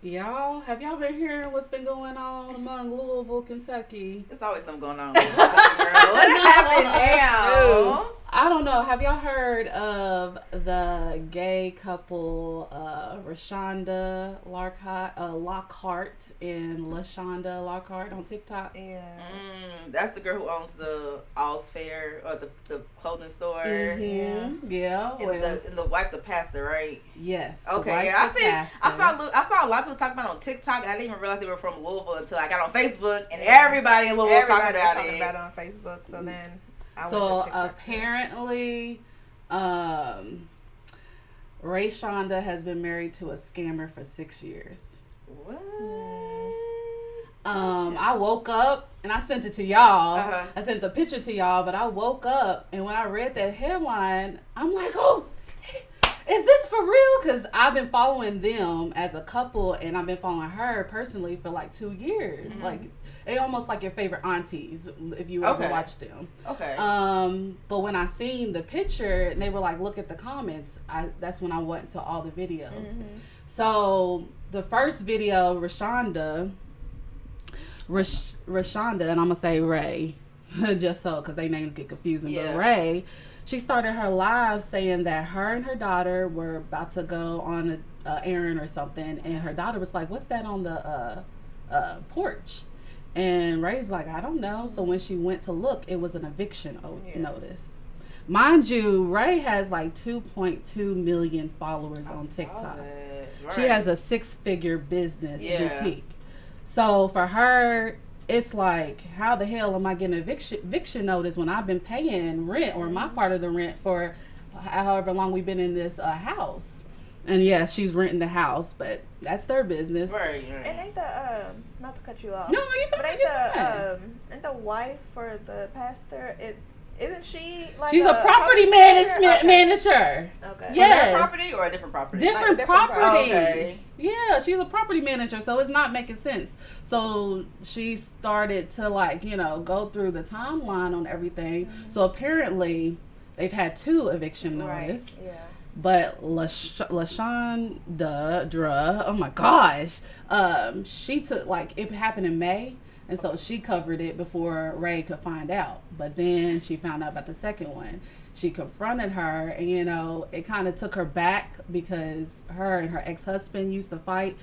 Y'all, have y'all been hearing what's been going on among Louisville, Kentucky? There's always something going on. Girl. What happened now? I don't know. Have y'all heard of the gay couple, RaeShanda, Lockhart, and Lashondra Lockhart on TikTok? Yeah. That's the girl who owns the All's Fair or the clothing store. Mm-hmm. Yeah. And the wife's a pastor, right? Yes. Okay. Yeah. I saw a lot of people talking about it on TikTok, and I didn't even realize they were from Louisville until I got on Facebook, and everybody in Louisville was talking about it. About it on Facebook. So then I went so to TikTok apparently, RaeShanda has been married to a scammer for 6 years. What? I woke up and I sent it to y'all. Uh-huh. I sent the picture to y'all, but I woke up and when I read that headline, I'm like, oh, is this for real? Because I've been following them as a couple and I've been following her personally for like 2 years. Mm-hmm. Like, they almost like your favorite aunties if you ever watch them. Okay. But when I seen the picture and they were like, look at the comments, that's when I went to all the videos. Mm-hmm. So the first video, RaeShanda, and I'm gonna say Rae, just so because they names get confusing. Yeah. But Rae, she started her live saying that her and her daughter were about to go on an errand or something, and her daughter was like, "What's that on the porch?" And Rae's like, "I don't know." So when she went to look, it was an eviction notice. Mind you, Rae has like 2.2 million followers on TikTok. Right. She has a 6-figure business boutique. So for her, it's like, how the hell am I getting an eviction notice when I've been paying rent or my part of the rent for however long we've been in this house? And yes, she's renting the house, but that's their business. Right. And ain't the not to cut you off? No, you fine. But ain't the wife for the pastor? Isn't she like she's a property management manager. Okay. Yes. Their property or a different property? Different different properties. Okay. Yeah, she's a property manager, so it's not making sense. So she started to go through the timeline on everything. Mm-hmm. So apparently they've had 2 eviction notice. Right. Yeah. But LaCONdra, oh my gosh, she took it happened in May. And so she covered it before Rae could find out. But then she found out about the second one. She confronted her and, it kind of took her back because her and her ex-husband used to fight,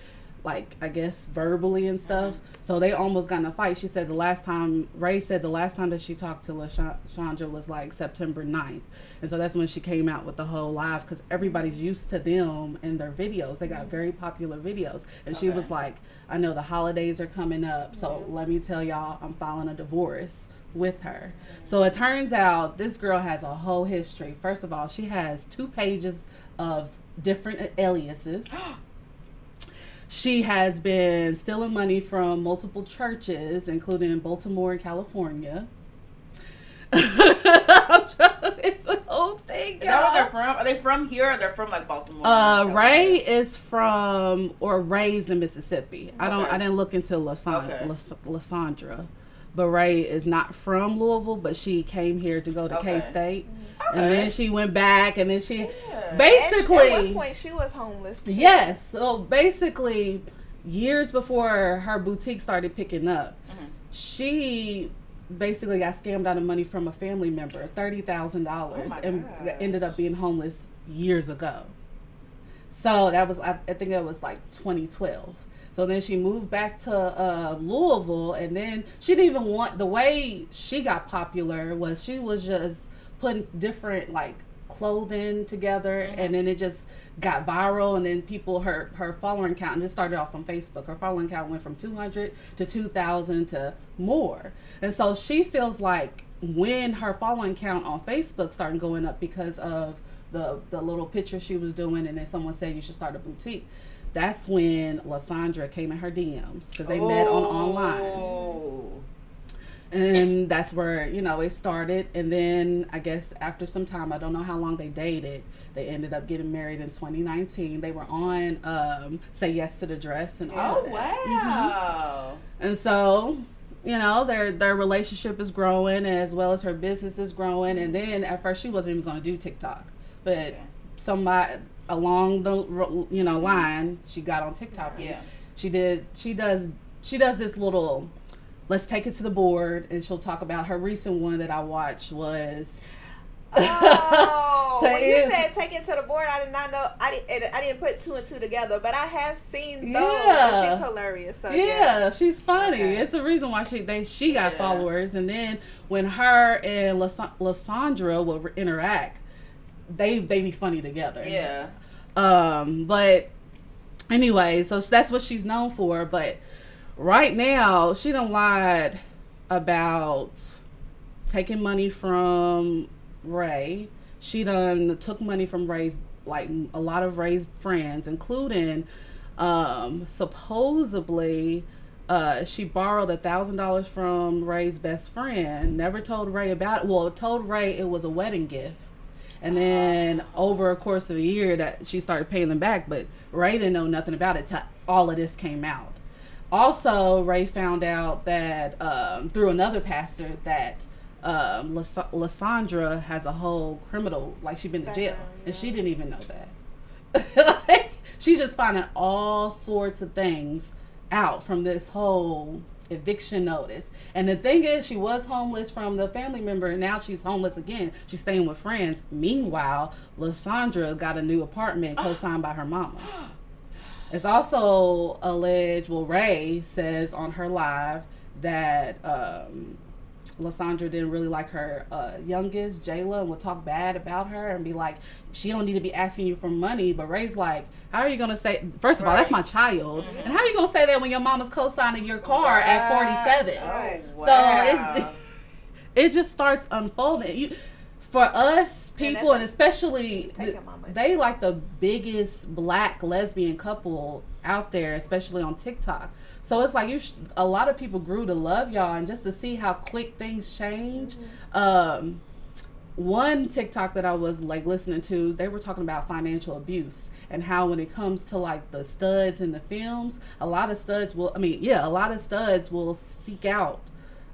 I guess, verbally and stuff. So they almost got in a fight. She said Rae said the last time that she talked to Lashondra was September 9th. And so that's when she came out with the whole live because everybody's used to them and their videos. They got very popular videos. And she was like, I know the holidays are coming up, so let me tell y'all I'm filing a divorce with her. So it turns out this girl has a whole history. First of all, she has 2 pages of different aliases. She has been stealing money from multiple churches, including in Baltimore and California. It's a whole thing. Is that where they're from? Are they from here or they're from Baltimore? Rae is from or raised in Mississippi. I didn't look into LaCONdra. But Rae is not from Louisville, but she came here to go to K-State. Okay. And then she went back, and then she basically... At one point, she was homeless, too. Yes. So, basically, years before her boutique started picking up, she basically got scammed out of money from a family member, $30,000, and ended up being homeless years ago. So, that was, I think that was 2012. So then she moved back to Louisville, and then she didn't even want, the way she got popular was she was just putting different clothing together, and then it just got viral, and then people, her following count, and this started off on Facebook, her following count went from 200 to 2,000 to more. And so she feels like when her following count on Facebook started going up because of the little picture she was doing, and then someone said you should start a boutique. That's when LaCONdra came in her DMs because they met online. And that's where, it started. And then I guess after some time, I don't know how long they dated, they ended up getting married in 2019. They were on Say Yes to the Dress and all that. Wow. And so, their relationship is growing as well as her business is growing. And then at first she wasn't even going to do TikTok. But somebody along the line, she got on TikTok. Yeah. She does this little, let's take it to the board, and she'll talk about her recent one that I watched was. Oh, when you said take it to the board, I did not know. I didn't put two and two together, but I have seen those. Yeah. And she's hilarious. So yeah, she's funny. Okay. It's the reason why she got followers. And then when her and LaCONdra will interact, they be funny together. Yeah. But anyway, so that's what she's known for. But right now, she done lied about taking money from Rae. She done took money from Rae's, like a lot of Rae's friends, including supposedly she borrowed $1,000 from Rae's best friend, never told Rae about it. Well, told Rae it was a wedding gift, and then over a course of a year that she started paying them back, but Rae didn't know nothing about it till all of this came out. Also, Rae found out that through another pastor that LaCONdra has a whole criminal, like she's been to jail, and she didn't even know that. Like, she's just finding all sorts of things out from this whole eviction notice. And the thing is, she was homeless from the family member, and now she's homeless again. She's staying with friends. Meanwhile, LaCONdra got a new apartment co-signed by her mama. It's also alleged, well, Rae says on her live that LaCONdra didn't really like her youngest, Jayla, and would talk bad about her and be like, she don't need to be asking you for money. But Ray's like, how are you going to say, first of all, that's my child. Mm-hmm. And how are you going to say that when your mama's co-signing your car at 47? Right. So it just starts unfolding. For us people, and especially, they like the biggest black lesbian couple out there, especially on TikTok. So it's like a lot of people grew to love y'all, and just to see how quick things change. Mm-hmm. One TikTok that I was like listening to, they were talking about financial abuse and how when it comes to like the studs in the films, a lot of studs will seek out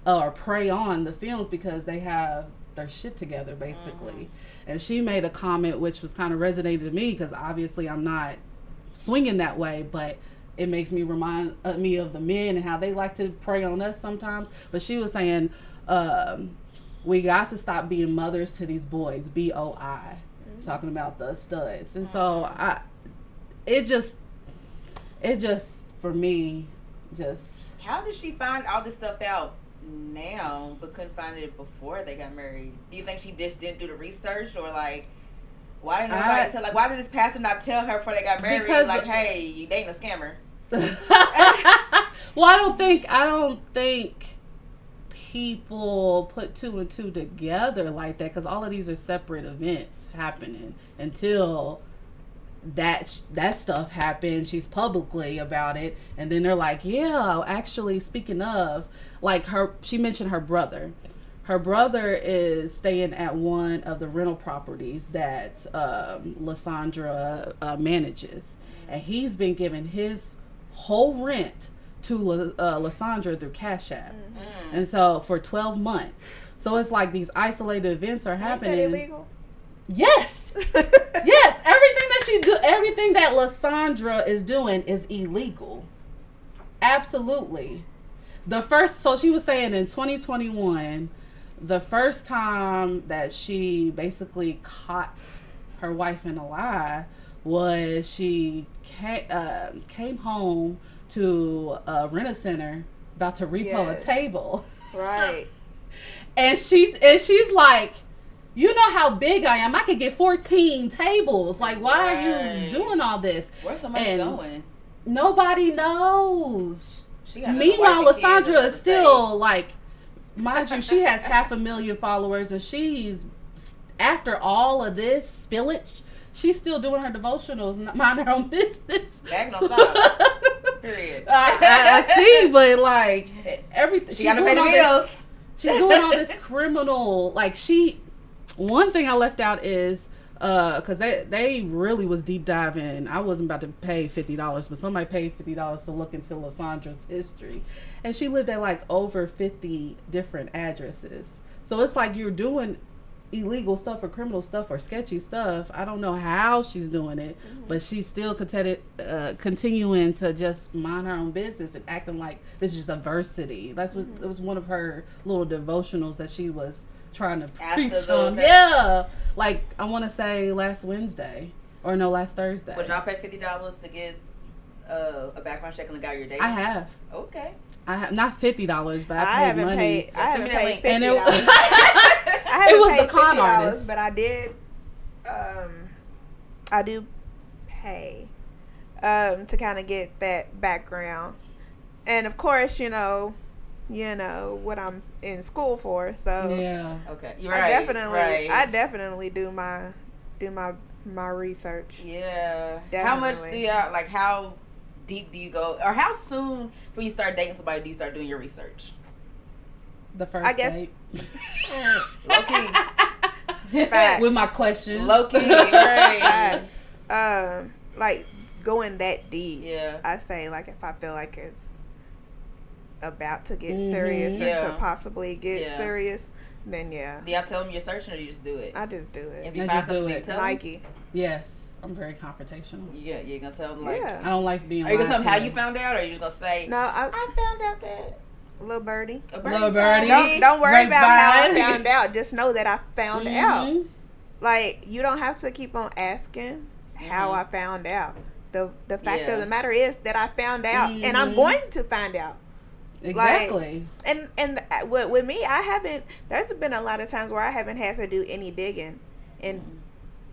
or prey on the films because they have their shit together, basically. Mm-hmm. And she made a comment which was kind of resonated to me because obviously I'm not swinging that way, but it makes me remind me of the men and how they like to prey on us sometimes. But she was saying, we got to stop being mothers to these boys, BOI, mm-hmm. talking about the studs. And so it just for me, just. How did she find all this stuff out now but couldn't find it before they got married? Do you think she just didn't do the research, or like, why didn't nobody tell? Like, why did this pastor not tell her before they got married? Because, like, hey, you dating a scammer. Well, I don't think people put two and two together like that, because all of these are separate events happening until that stuff happened. She's publicly about it, and then they're like, yeah, actually, speaking of, like, she mentioned her brother. Her brother is staying at one of the rental properties that LaCONdra manages, and he's been giving his whole rent to LaCONdra through Cash App, and so for 12 months. So it's like these isolated events are happening. Ain't that illegal? Yes, yes. Everything that LaCONdra is doing is illegal. Absolutely. So she was saying in 2021. The first time that she basically caught her wife in a lie was she came home to a rent-a-center about to repo a table. Right. And she's like, you know how big I am. I could get 14 tables. Like, why are you doing all this? Where's the money going? Nobody knows. Meanwhile, LaCONdra is still like, mind you, she has 500,000 followers, and she's, after all of this spillage, she's still doing her devotionals, mind her own business. Back no stop. Period. I see, but like everything, she gotta pay the bills. She's doing all this criminal. Like one thing I left out is because they really was deep diving. I wasn't about to pay $50, but somebody paid $50 to look into LaCONdra's history, and she lived at like over 50 different addresses. So it's like you're doing illegal stuff or criminal stuff or sketchy stuff. I don't know how she's doing it, but she's still continuing to just mind her own business and acting like this is just adversity. That's what it was one of her little devotionals that she was trying to preach on. Yeah, like I want to say last Thursday. Would y'all pay $50 to get a background check on the guy you're dating? I have. Okay. I have not $50, but I haven't money. I haven't paid $50. And it was the con artist, but I did. I do pay to kind of get that background, and of course, you know what I'm in school for. So yeah, okay, I definitely do my research. Yeah. Definitely. How much do y'all like? How deep do you go, or how soon when you start dating somebody do you start doing your research? The first date. Low-key. Facts. With my questions. Low-key, right. Facts. Like going that deep. Yeah. I say like if I feel like it's about to get serious or could possibly get serious, then yeah. Do y'all tell them you're searching or you just do it? I just do it. If you find something, you tell them? Nike. Yes. I'm very confrontational. Yeah, you're gonna tell them like. Yeah. I don't like being. Are you gonna tell them how you found out, or are you just gonna say? No, I found out that little birdie. Little birdie. Don't worry about how I found out. Just know that I found out. Like you don't have to keep on asking how I found out. The fact of the matter is that I found out, and I'm going to find out. Exactly. Like, and with me, I haven't. There's been a lot of times where I haven't had to do any digging, and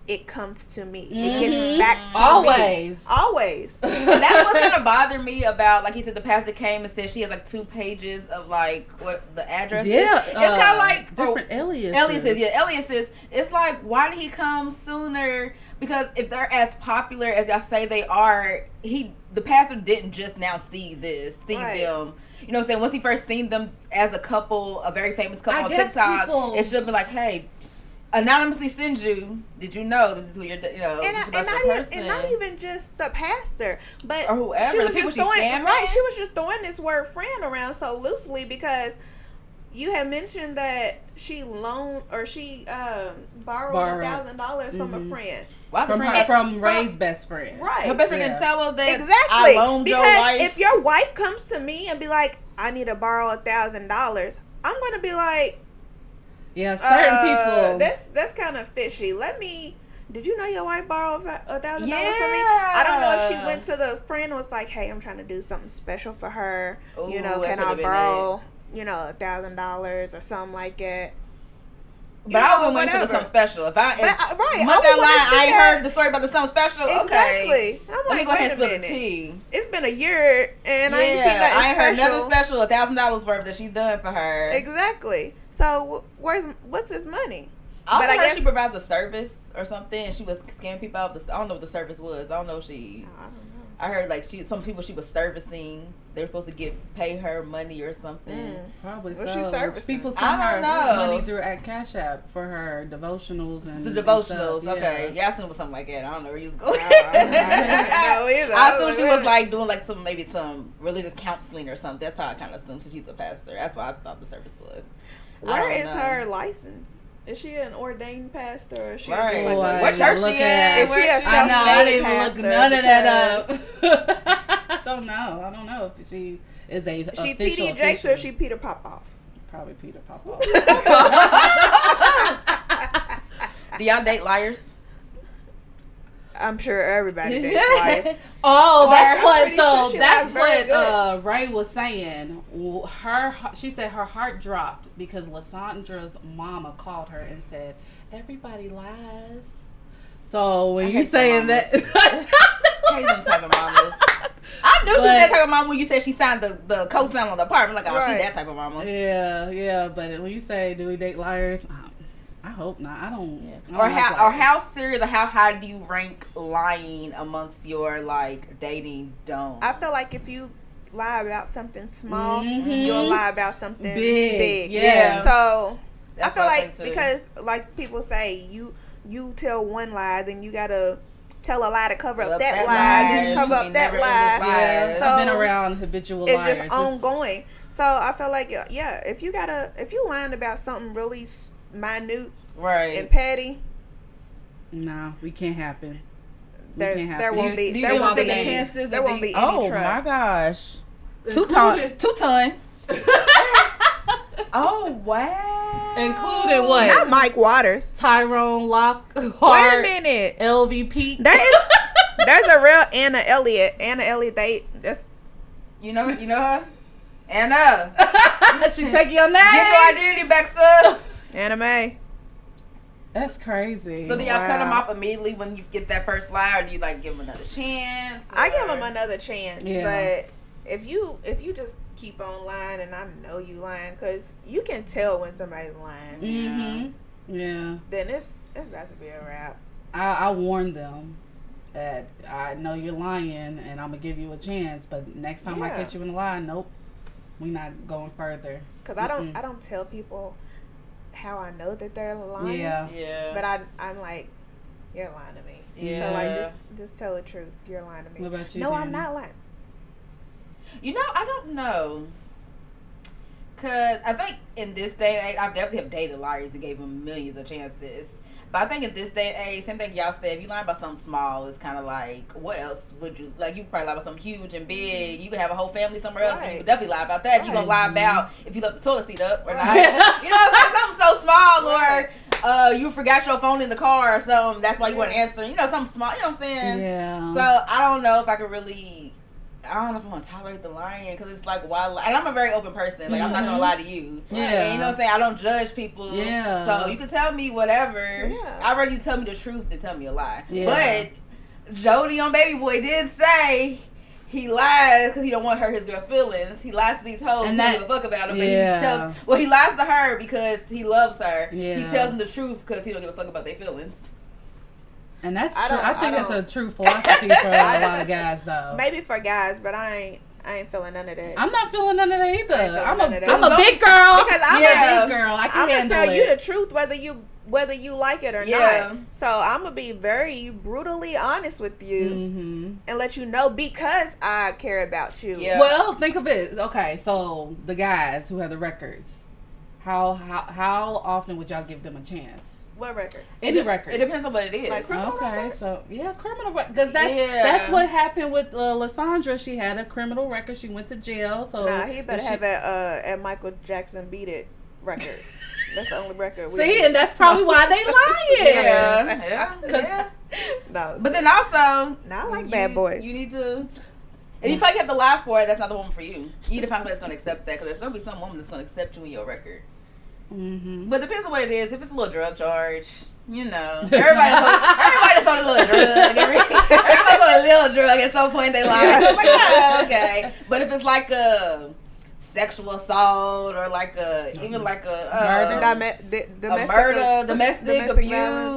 it comes to me. It gets back to me. Always. That's what's gonna bother me about, like he said, the pastor came and said she has like 2 pages of like what the address is. It's kind of like different aliases. Aliases. It's like, why did he come sooner? Because if they're as popular as y'all say they are, the pastor didn't just now see them. You know what I'm saying? Once he first seen them as a couple, a very famous couple on TikTok, it should have been like, hey, anonymously send you. Did you know this is who you're? And not even just the pastor, but or whoever. The people she's scamming. Right, she was just throwing this word "friend" around so loosely because you had mentioned that she loaned or she borrowed $1,000 from a friend. From Ray's best friend. Right, her best friend didn't tell her that. Exactly. I loaned because your wife. If your wife comes to me and be like, "I need to borrow $1,000," I'm gonna be like. Yeah, certain people. That's kind of fishy. Did you know your wife borrowed $1,000 from me? I don't know if she went to the friend and was like, hey, I'm trying to do something special for her. Ooh, can I borrow, $1,000 or something like that? But I would wait for the something special. If I ain't heard the story about the something special. Exactly. Okay. I'm like, let me go ahead and spill wait a the tea. It's been a year and I ain't seen nothing I ain't heard special. nothing special. $1,000 worth that she's done for her. Exactly. So what's his money? I heard she provides a service or something, and she was scamming people out. I don't know what the service was. I don't know if she. I don't know. I heard like some people she was servicing. They were supposed to pay her money or something. Probably What's so. she servicing? People send her money through at Cash App for her devotionals and the devotionals. And okay, yeah, I assumed it was something like that. I don't know where you was going. I didn't know either. I assumed she was like doing like some religious counseling or something. That's how I kind of assumed since she's a pastor. That's why I thought the service was. Where is her license? Is she an ordained pastor or is she right. just like what church she at? Is she a I know, I didn't even look none of that up. I don't know if she is a she TD Jakes or she Peter Popoff? Probably Peter Popoff. Do y'all date liars? I'm sure everybody dates liars. That's what Ray was saying. She said her heart dropped because LaCONdra's mama called her and said, everybody lies. So when you saying that, I hate them type of mamas. I knew she was that type of mama when you said she signed the co-sign on the apartment. Like, she's that type of mama. Yeah. But when you say, do we date liars? I hope not. I don't. Yeah. Or how serious or how high do you rank lying amongst your like dating don'ts? I feel like if you lie about something small, you'll lie about something big. Yeah. So that's I feel like because like people say, you tell one lie, then you gotta tell a lie to cover up that lie, then cover up that lie. Yeah. So I've been around habitual liars. It's just ongoing. So I feel like if you lying about something really minute right and petty, no, we can't happen. there won't be. Do you There won't be take any chances. There won't be any Oh trust. my gosh. Including- 2 ton. Oh wow. Including what? Not Mike Waters. Tyrone Lockhart. Wait a minute. LVP. There's a real Anna Elliott. Anna Elliott. That's You know her? Anna. She take your name. Get your identity back, sis. Anna Mae. That's crazy. So do y'all cut them off immediately when you get that first lie, or do you like give them another chance? Or? I give them another chance, Yeah. but if you just keep on lying, and I know you lying, because you can tell when somebody's lying, Mm-hmm. Yeah. then it's about to be a wrap. I warned them that I know you're lying and I'm gonna give you a chance, but next time I Yeah. catch you in a lie, nope, we not going further. Because I don't tell people how I know that they're lying. Yeah. But I'm like, you're lying to me. Yeah. So like, just tell the truth. You're lying to me. What about you? No, Danny? I'm not lying. You know, I don't know. Because I think in this day and age, I definitely have dated liars that gave them millions of chances. But I think in this day and age, same thing y'all said, if you lie about something small, it's kind of like, what else would you, like, you probably lie about something huge and big. You could have a whole family somewhere else, and you would definitely lie about that. If you're going to lie about if you left the toilet seat up or not. You know, it's like something so small, or you forgot your phone in the car or something. That's why you weren't answering. You know, something small. You know what I'm saying? Yeah. So, I don't know if I could really... I don't know if I want to tolerate the lying, because it's like, why lie? And I'm a very open person. Like, I'm not going to lie to you. Yeah. And you know what I'm saying? I don't judge people. Yeah. So, you can tell me whatever. Yeah. I'd rather you tell me the truth than tell me a lie. Yeah. But Jody on Baby Boy did say he lies because he don't want to hurt his girl's feelings. He lies to these hoes who don't give a fuck about him. Yeah. But he lies to her because he loves her. Yeah. He tells them the truth because he don't give a fuck about their feelings. And that's I true. don't- I think I it's a don't- true philosophy for a lot of guys, though. Maybe for guys, but I ain't feeling none of that. I'm not feeling none of that either. I ain't feeling I'm none of that. a big girl. Because I'm a big girl. I can I'm gonna handle tell it. you the truth whether you like it or Yeah. not. So I'm gonna be very brutally honest with you Mm-hmm. and let you know because I care about you. Yeah. Well, think of it. Okay, so the guys who have the records, how often would y'all give them a chance? What records? Any records? It depends on what it is. Like criminal Okay, records? so yeah, criminal record. Because that's Yeah. what happened with LaCONdra. She had a criminal record. She went to jail. So Nah, he better if have a Michael Jackson Beat It record. That's the only record. See, and that's probably why they lying. Yeah. No, But then also, I like bad boys. You need to. If you feel like you have to lie for it, that's not the woman for you. You need to find somebody that's going to accept that, because there's going to be some woman that's going to accept you in your record. Mm-hmm. But it depends on what it is. If it's a little drug charge, you know, everybody's on a little drug. Everybody's on a little drug at some point in their life. So it's like, oh, okay. But if it's like a sexual assault or like a even like a Murder, domestic violence or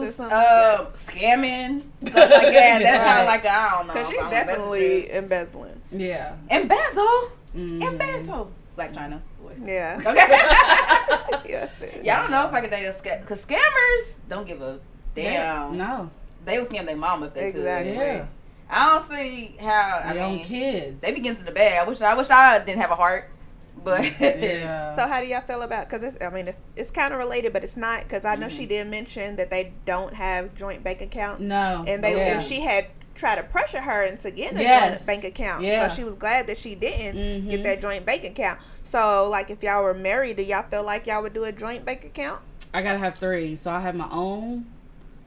abuse, something like scamming, stuff like that. That's kind of like I don't know. because she's if I'm definitely embezzling. Yeah. embezzle, Mhm. embezzle, Black China. Yeah. Okay. Yes. Yeah, I don't know if I could date a because scammers don't give a damn. No. They would scam their mom if they Exactly. could. Yeah. I don't see how. I They own mean, kids. they begin to the bad. I wish I didn't have a heart, but Yeah. So how do y'all feel about? Because it's kind of related, but it's not. Because I know she did mention that they don't have joint bank accounts. No. And and she had tried to pressure her into getting a joint bank account. Yeah. So she was glad that she didn't get Mhm. that joint bank account. So like if y'all were married, do y'all feel like y'all would do a joint bank account? I gotta have 3. So I have my own,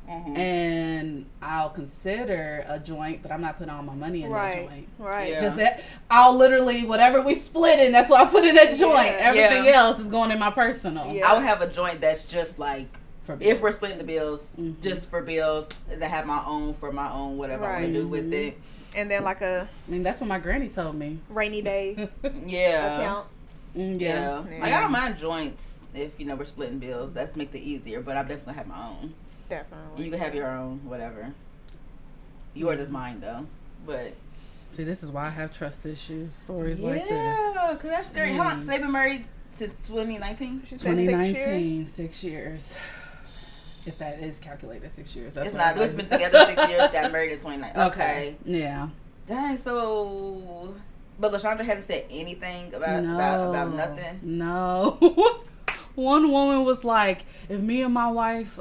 Mhm. and I'll consider a joint, but I'm not putting all my money in that joint. Right. Yeah. Just that I'll literally whatever we split in, that's what I put in that joint. Yeah. Everything else is going in my personal. Yeah. I would have a joint that's just like For if we're splitting the bills, Mhm. just for bills, to have my own for my own whatever I want to do with Right. it. And then like a I mean, that's what my granny told me. rainy day Yeah. account. Yeah. Yeah. Like I don't mind joints if we're splitting bills. That makes it easier. But I definitely have my own. Definitely. You can have your own, whatever. Yours is mine though. But See, this is why I have trust issues. Stories yeah, like because this. that's scary. How long? So they've been married since 2019. She said 6 years. 2019, 6 years. If that is calculated 6 years. That's It's what not. I We've been together 6 years. Got married in 2019. Okay. Yeah. Dang. So, but Lashondra hasn't said anything about No. about nothing. No. One woman was like, if me and my wife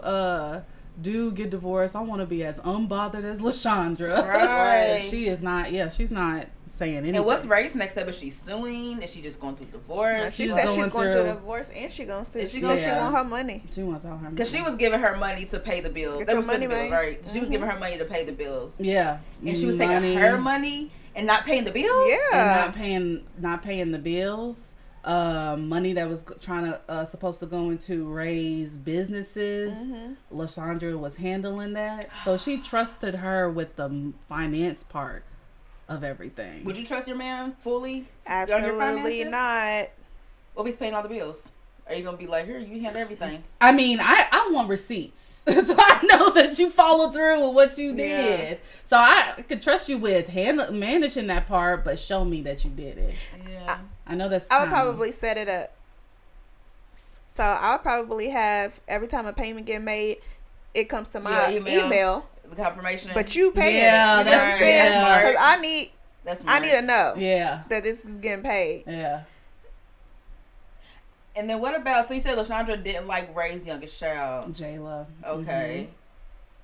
do get divorced, I want to be as unbothered as LaCONdra. Right. She is not. Yeah, she's not saying anything. And what's Rae's next step? Is she suing? Is she just going through divorce? No, she said she's going through divorce and she gonna sue. She want her money. She wants all her money. Because she was giving her money to pay the bills. That was money, bills, right? Mm-hmm. She was giving her money to pay the bills. Yeah. And she was taking her money and not paying the bills? Yeah. And not paying the bills. Money that was supposed to go into Rae's businesses. LaShondra was handling that. So she trusted her with the finance part of everything. Would you trust your man fully? Absolutely not. Well, he's paying all the bills. Are you gonna be like, here, you handle everything? I mean, I want receipts, so I know that you follow through with what you did. Yeah. So I could trust you with managing that part, but show me that you did it. Yeah, I know that's. I would probably set it up. So I would probably have every time a payment get made, it comes to my email. The confirmation, but you pay it. Yeah, you know what I'm saying? Because I need to know. Yeah, that this is getting paid. Yeah. And then what about? So you said LaShondra didn't like Rae's youngest child, Jayla. Okay.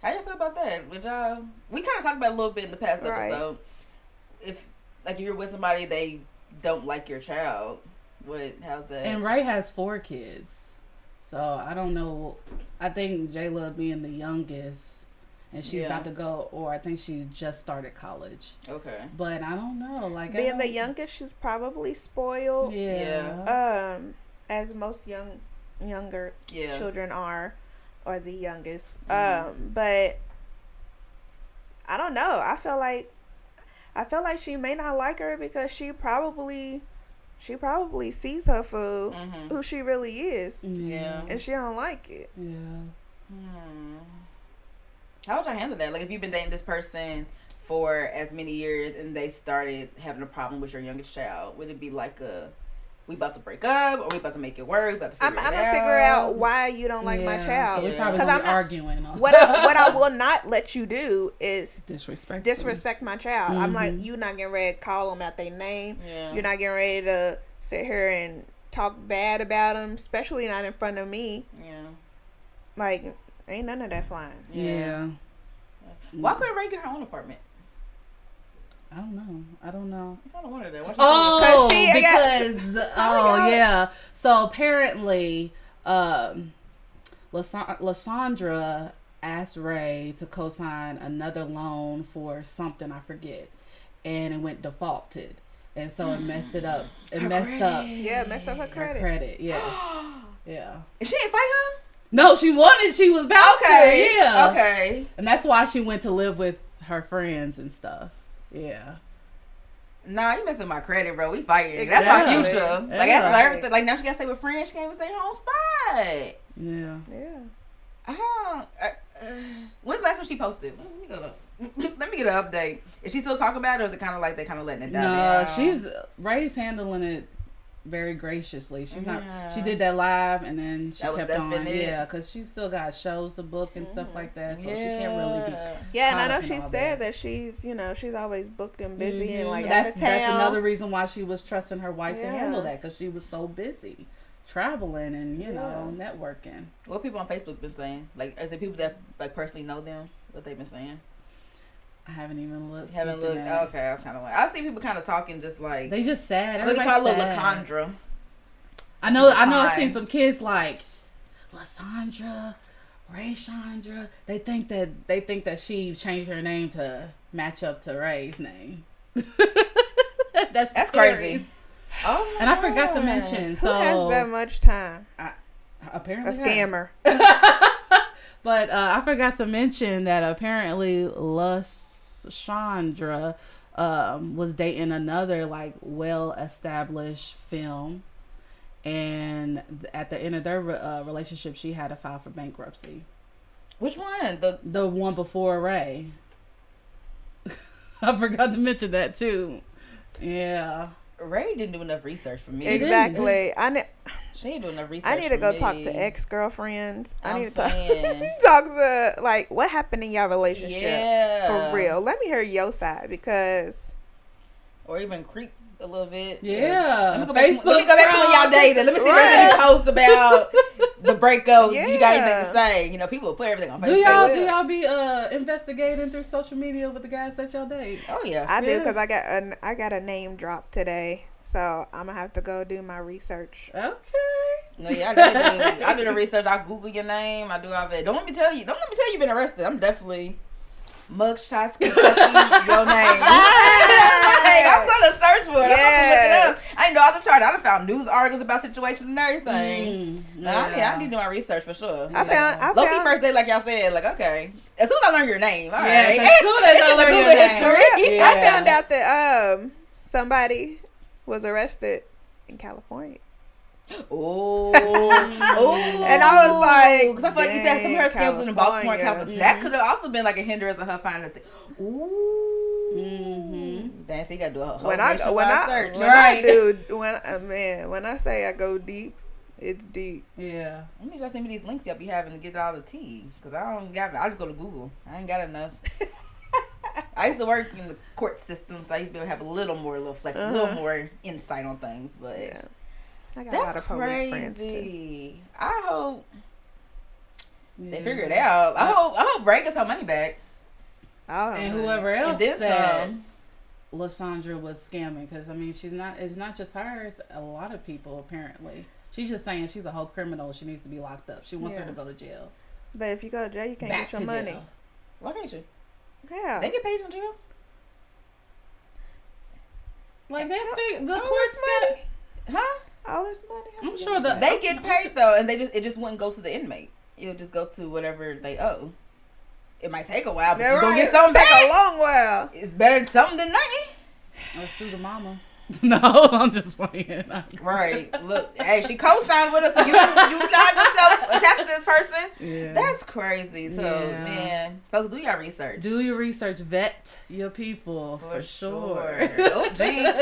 How y'all feel about that? Would y'all? We kind of talked about it a little bit in the past episode. If you're with somebody, they don't like your child. How's that? And Rae has 4 kids, so I don't know. I think Jayla being the youngest. And she's about to go, or I think she just started college. Okay. But I don't know. Like being the youngest, she's probably spoiled. Yeah. As most younger children are, or the youngest. But I don't know. I feel like she may not like her because she probably sees her for who she really is. Yeah. And she don't like it. Yeah. How would y'all handle that? Like, if you've been dating this person for as many years and they started having a problem with your youngest child, would it be like we about to break up, or we about to make it work? I'm gonna figure out why you don't like my child. So we probably gonna be arguing. What I will not let you do is disrespect my child. I'm like, you're not getting ready to call them out their name. Yeah. You're not getting ready to sit here and talk bad about them, especially not in front of me. Yeah. Like, ain't none of that flying. Yeah. Why couldn't Rae get her own apartment? I don't know. I kind of wondered that. Yeah. So apparently, LaCONdra asked Rae to co-sign another loan for something, I forget, and it went defaulted, and so it messed it up. It messed up. Yeah, messed up her credit. Her credit. Yes. Yeah. And she didn't fight her? No, she wanted. She was about to. Yeah. Okay. And that's why she went to live with her friends and stuff. Yeah. Nah, you messing my credit, bro. We fighting. That's my future. Yeah. Like, that's everything. Like, now she gotta stay with friends. She can't even stay in her own spot. Yeah. When's the last time she posted? Let me get an update. Is she still talking about it, or is it kind of like they kind of letting it die? No, Rae's handling it very graciously. She's not. She did that live, and then she kept on. Yeah, because she still got shows to book and stuff like that, so she can't really be. Yeah, and I know she said that she's always booked and busy and like out of town. That's another reason why she was trusting her wife to handle that, because she was so busy traveling and networking. What people on Facebook been saying? Like, is it people that like personally know them? What they've been saying? I haven't even looked. Haven't looked. Okay, I was kind of like, I see people kind of talking just like they just sad. They call it LaCONdra. I know. I've seen some kids like LaCONdra, RaeShanda. They think that she changed her name to match up to Rae's name. That's crazy. Oh, and I forgot to mention. Who has that much time? Apparently, a scammer. But I forgot to mention that apparently LaCONdra was dating another like well-established film, and at the end of their relationship, she had to file for bankruptcy. Which one? The one before Rae. I forgot to mention that too. Yeah. Rae didn't do enough research for me. Exactly. She ain't doing enough research. I need to go talk to ex-girlfriends. I need to talk to like what happened in your relationship for real. Let me hear your side, because or even creep a little bit. Yeah. Let me go back to when y'all dated. Let me see if there's any posts about the breakup. You got anything to say? You know, people put everything on Facebook. Do y'all be investigating through social media with the guys that y'all date? Oh yeah, I do, because I got a name drop today, so I'm gonna have to go do my research. Okay. No, yeah, I do the research. I Google your name. I do all that. Don't let me tell you you've been arrested. I'm definitely mugshots Kentucky your name. I'm gonna search for it. Yes. I'm gonna look it up. I know all the chart. I done found news articles about situations and everything. I need to do my research for sure. I found first day, like y'all said. Like, okay, as soon as I learn your name, all right. As soon as I learn your name, yeah. I found out that somebody was arrested in California. Oh, and I was like, because I feel like you said some of her scams was in Baltimore, California. That could have also been like a hindrance of her finding the thing. Ooh, damn, so you gotta do a whole search. When I say I go deep, it's deep. Yeah. Let me just send me these links y'all be having to get all the tea, because I just go to Google. I ain't got enough. I used to work in the court system, so I used to be able to have a little more insight on things, but. Yeah. I got a lot of police friends too. I hope they figure it out. I hope Ray gets her money back. Oh, and whoever else said LaCONdra was scamming, because I mean it's not just her, it's a lot of people apparently. She's just saying she's a whole criminal. She needs to be locked up. She wants her to go to jail. But if you go to jail, you can't get your money. Jail. Why can't you? Yeah, they get paid in jail. Like the court's money, huh? All this money. I'm sure they get paid though, and it just wouldn't go to the inmate. It'll just go to whatever they owe. It might take a while, but you're gonna get something back. Take a long while. It's better than something than nothing. Or sue the mama. No, I'm just playing. Right. Look, hey, she co-signed with us, so you signed yourself attached to this person. Yeah. That's crazy. So, man, folks, do your research. Do your research. Vet your people for sure. Oh, jinx.